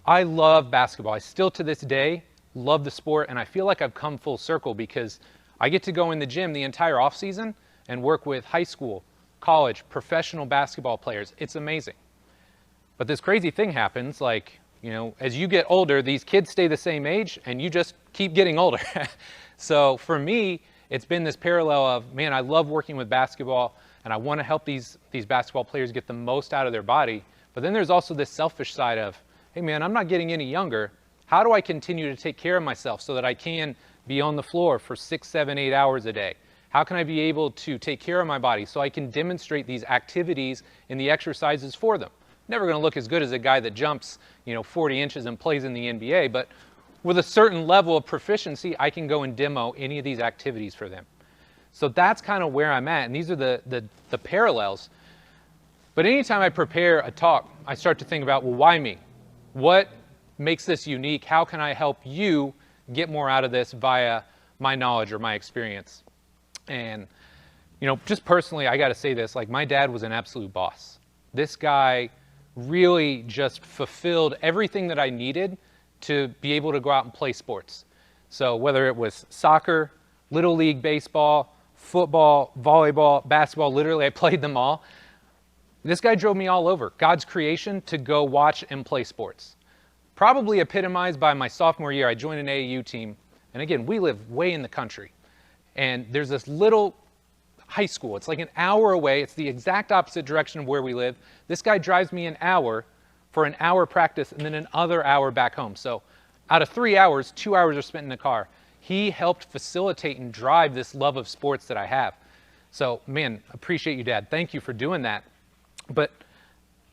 I love basketball. I still to this day love the sport, and I feel like I've come full circle because I get to go in the gym the entire off season and work with high school, college, professional basketball players. It's amazing. But this crazy thing happens, like, you know, as you get older, these kids stay the same age and you just keep getting older. So for me, it's been this parallel of, man, I love working with basketball and I want to help these basketball players get the most out of their body. But then there's also this selfish side of, hey man, I'm not getting any younger. How do I continue to take care of myself so that I can be on the floor for 6, 7, 8 hours a day? How can I be able to take care of my body so I can demonstrate these activities in the exercises for them? Never going to look as good as a guy that jumps, 40 inches and plays in the NBA, but with a certain level of proficiency, I can go and demo any of these activities for them. So that's kind of where I'm at, and these are the parallels. But anytime I prepare a talk, I start to think about, well, why me? What makes this unique? How can I help you get more out of this via my knowledge or my experience? And, just personally, I got to say this, like my dad was an absolute boss. This guy really just fulfilled everything that I needed to be able to go out and play sports. So whether it was soccer, little league baseball, football, volleyball, basketball, literally I played them all. This guy drove me all over God's creation to go watch and play sports. Probably epitomized by my sophomore year, I joined an AAU team. And again, we live way in the country. And there's this little high school. It's like an hour away. It's the exact opposite direction of where we live. This guy drives me an hour for an hour practice and then another hour back home. So out of 3 hours, 2 hours are spent in the car. He helped facilitate and drive this love of sports that I have. So, man, appreciate you, Dad. Thank you for doing that. But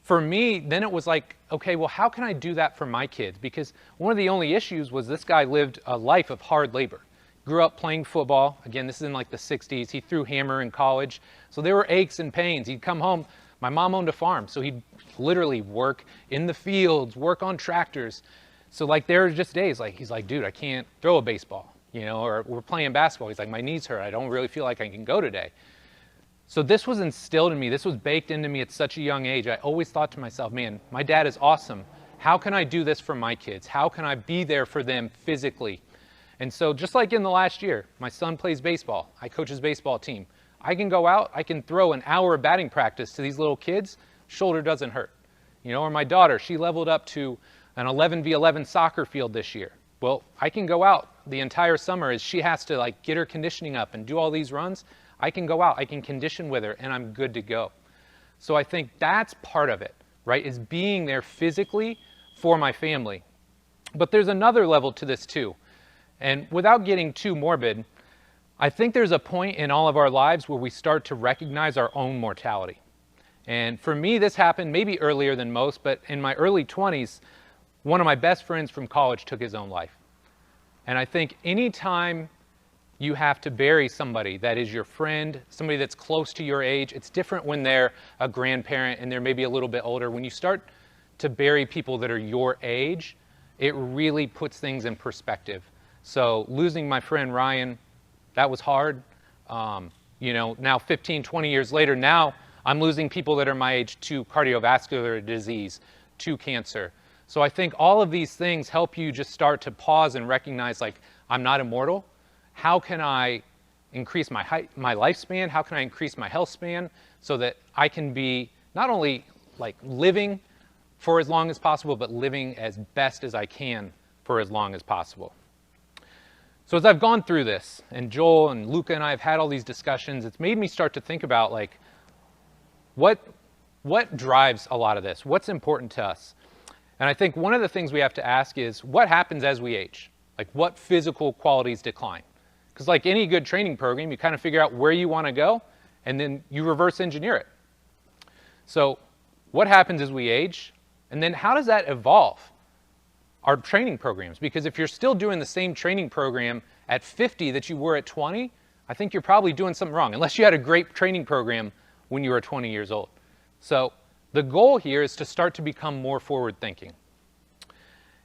for me, then it was like, okay, well, how can I do that for my kids? Because one of the only issues was this guy lived a life of hard labor. Grew up playing football. Again, this is in like the 60s. He threw hammer in college. So there were aches and pains. He'd come home. My mom owned a farm, so he'd literally work in the fields, work on tractors. So like there were just days like, he's like, dude, I can't throw a baseball, or we're playing basketball. He's like, my knees hurt. I don't really feel like I can go today. So this was instilled in me. This was baked into me at such a young age. I always thought to myself, man, my dad is awesome. How can I do this for my kids? How can I be there for them physically? And so just like in the last year, my son plays baseball. I coach his baseball team. I can go out, I can throw an hour of batting practice to these little kids, shoulder doesn't hurt. Or my daughter, she leveled up to an 11v11 soccer field this year. Well, I can go out the entire summer as she has to like get her conditioning up and do all these runs. I can go out, I can condition with her, and I'm good to go. So I think that's part of it, right, is being there physically for my family. But there's another level to this too. And without getting too morbid, I think there's a point in all of our lives where we start to recognize our own mortality. And for me, this happened maybe earlier than most, but in my early 20s, one of my best friends from college took his own life. And I think anytime you have to bury somebody that is your friend, somebody that's close to your age, it's different when they're a grandparent and they're maybe a little bit older. When you start to bury people that are your age, it really puts things in perspective. So losing my friend Ryan, that was hard. Now 15, 20 years later, now I'm losing people that are my age to cardiovascular disease, to cancer. So I think all of these things help you just start to pause and recognize, like, I'm not immortal. How can I increase my lifespan? How can I increase my health span so that I can be not only like living for as long as possible, but living as best as I can for as long as possible? So as I've gone through this, and Joel and Luca and I have had all these discussions, it's made me start to think about like, what drives a lot of this? What's important to us? And I think one of the things we have to ask is, what happens as we age? Like, what physical qualities decline? Because like any good training program, you kind of figure out where you want to go, and then you reverse engineer it. So what happens as we age? And then how does that evolve our training programs? Because if you're still doing the same training program at 50 that you were at 20, I think you're probably doing something wrong, unless you had a great training program when you were 20 years old. So the goal here is to start to become more forward thinking.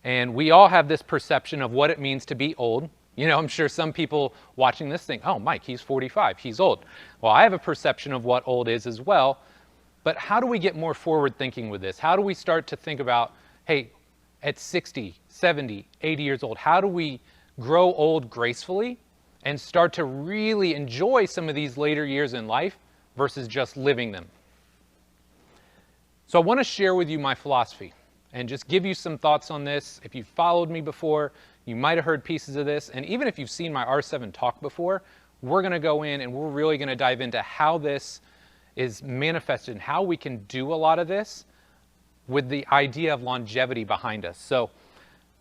And we all have this perception of what it means to be old. I'm sure some people watching this think, oh, Mike, he's 45, he's old. Well, I have a perception of what old is as well. But how do we get more forward thinking with this? How do we start to think about, hey, at 60, 70, 80 years old? How do we grow old gracefully and start to really enjoy some of these later years in life versus just living them? So I want to share with you my philosophy and just give you some thoughts on this. If you've followed me before, you might have heard pieces of this. And even if you've seen my R7 talk before, we're going to go in and we're really going to dive into how this is manifested and how we can do a lot of this with the idea of longevity behind us. So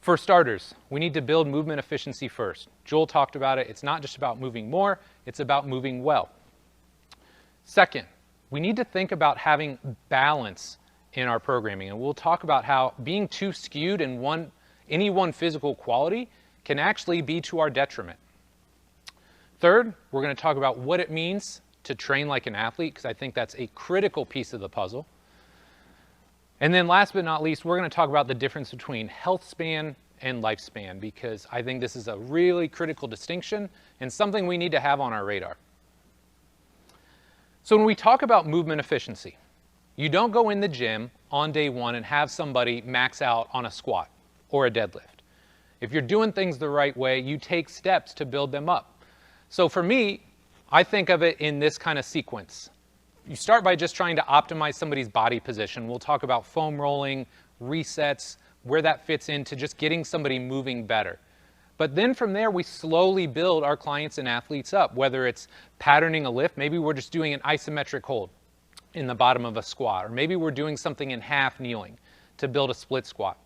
for starters, we need to build movement efficiency first. Joel talked about it. It's not just about moving more, it's about moving well. Second, we need to think about having balance in our programming. And we'll talk about how being too skewed in any one physical quality can actually be to our detriment. Third, we're going to talk about what it means to train like an athlete, because I think that's a critical piece of the puzzle. And then last but not least, we're going to talk about the difference between health span and lifespan, because I think this is a really critical distinction and something we need to have on our radar. So when we talk about movement efficiency, you don't go in the gym on day one and have somebody max out on a squat or a deadlift. If you're doing things the right way, you take steps to build them up. So for me, I think of it in this kind of sequence. You start by just trying to optimize somebody's body position. We'll talk about foam rolling, resets, where that fits into just getting somebody moving better. But then from there, we slowly build our clients and athletes up, whether it's patterning a lift. Maybe we're just doing an isometric hold in the bottom of a squat, or maybe we're doing something in half kneeling to build a split squat.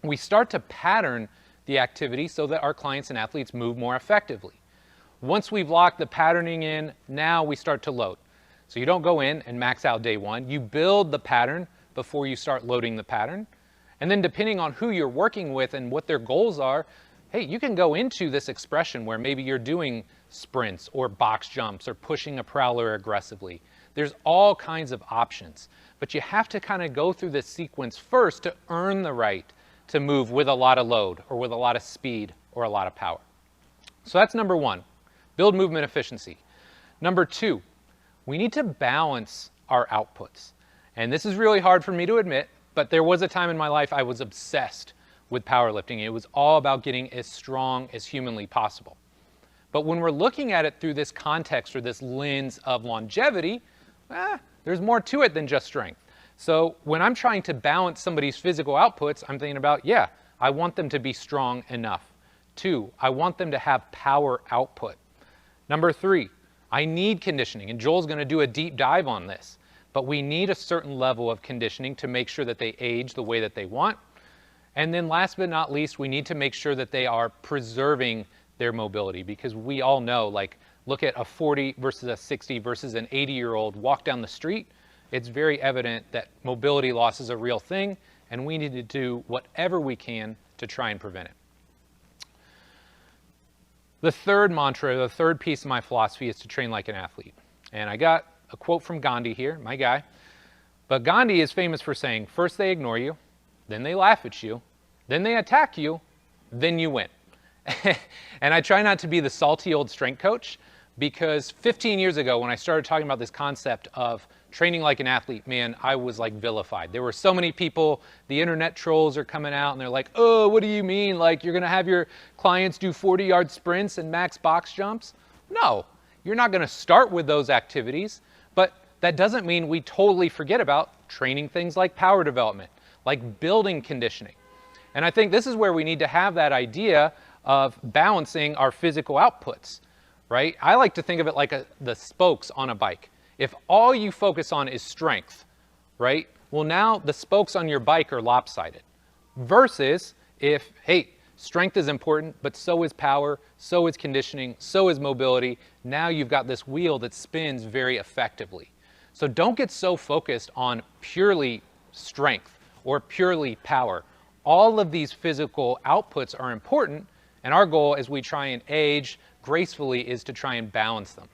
We start to pattern the activity so that our clients and athletes move more effectively. Once we've locked the patterning in, now we start to load. So you don't go in and max out day one. You build the pattern before you start loading the pattern. And then depending on who you're working with and what their goals are, hey, you can go into this expression where maybe you're doing sprints or box jumps or pushing a prowler aggressively. There's all kinds of options. But you have to kind of go through this sequence first to earn the right to move with a lot of load or with a lot of speed or a lot of power. So that's number one. Build movement efficiency. Number two, we need to balance our outputs. And this is really hard for me to admit, but there was a time in my life I was obsessed with powerlifting. It was all about getting as strong as humanly possible. But when we're looking at it through this context or this lens of longevity, there's more to it than just strength. So when I'm trying to balance somebody's physical outputs, I'm thinking about, yeah, I want them to be strong enough. Two, I want them to have power output. Number three, I need conditioning, and Joel's going to do a deep dive on this, but we need a certain level of conditioning to make sure that they age the way that they want. And then last but not least, we need to make sure that they are preserving their mobility, because we all know, like, look at a 40 versus a 60 versus an 80-year-old walk down the street. It's very evident that mobility loss is a real thing, and we need to do whatever we can to try and prevent it. The third mantra, the third piece of my philosophy is to train like an athlete. And I got a quote from Gandhi here, my guy. But Gandhi is famous for saying, first they ignore you, then they laugh at you, then they attack you, then you win. And I try not to be the salty old strength coach, because 15 years ago when I started talking about this concept of training like an athlete, man, I was like vilified. There were so many people, the internet trolls are coming out and they're like, oh, what do you mean? Like, you're going to have your clients do 40-yard sprints and max box jumps? No, you're not going to start with those activities, but that doesn't mean we totally forget about training things like power development, like building conditioning. And I think this is where we need to have that idea of balancing our physical outputs, right? I like to think of it like the spokes on a bike. If all you focus on is strength, right? Well, now the spokes on your bike are lopsided. Versus if, hey, strength is important, but so is power, so is conditioning, so is mobility. Now you've got this wheel that spins very effectively. So don't get so focused on purely strength or purely power. All of these physical outputs are important, and our goal as we try and age gracefully is to try and balance them.